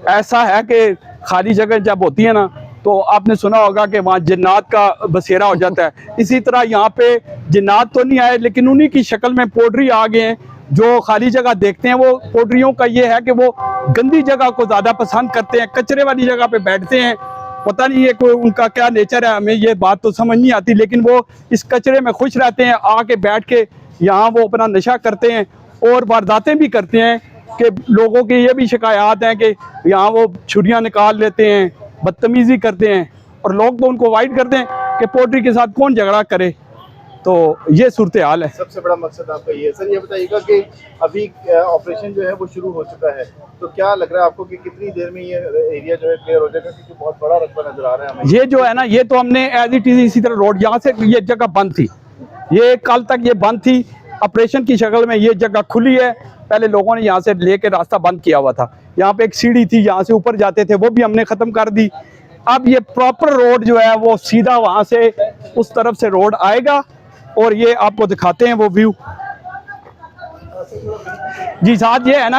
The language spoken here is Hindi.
ऐसा है कि खाली जगह जब होती है ना, तो आपने सुना होगा कि वहाँ जिन्नात का बसेरा हो जाता है। इसी तरह यहाँ पे जिन्नात तो नहीं आए, लेकिन उन्हीं की शक्ल में पोड्री आ गए हैं। जो खाली जगह देखते हैं, वो पोड्रियों का ये है कि वो गंदी जगह को ज़्यादा पसंद करते हैं, कचरे वाली जगह पे बैठते हैं। पता नहीं ये कोई उनका क्या नेचर है, हमें ये बात तो समझ नहीं आती, लेकिन वो इस कचरे में खुश रहते हैं। आके बैठ के यहाँ वो अपना नशा करते हैं और वारदातें भी करते हैं। कि लोगों की ये भी शिकायत है कि यहाँ वो छुरियाँ निकाल लेते हैं, बदतमीज़ी करते हैं, और लोग तो उनको अवॉइड करते हैं कि पोल्ट्री के साथ कौन झगड़ा करे। तो ये सूरत हाल है। सबसे बड़ा मकसद आपका ये है। सर ये बताइएगा कि अभी ऑपरेशन जो है वो शुरू हो चुका है, तो क्या लग रहा है आपको कि कितनी देर में ये एरिया जो है क्लियर हो जाएगा, क्योंकि बहुत बड़ा रकबा नजर आ रहा है हमें। ये जो है ना, ये तो हमने एज इट इज इसी तरह रोड, यहाँ से ये जगह बंद थी, ये कल तक ये बंद थी। ऑपरेशन की शक्ल में ये जगह खुली है। पहले लोगों ने यहाँ से लेके रास्ता बंद किया हुआ था। यहाँ पे एक सीढ़ी थी, यहाँ से ऊपर जाते थे, वो भी हमने ख़त्म कर दी। अब ये प्रॉपर रोड जो है वो सीधा वहाँ से उस तरफ से रोड आएगा, और ये आपको दिखाते हैं वो व्यू। जी साथ ये है ना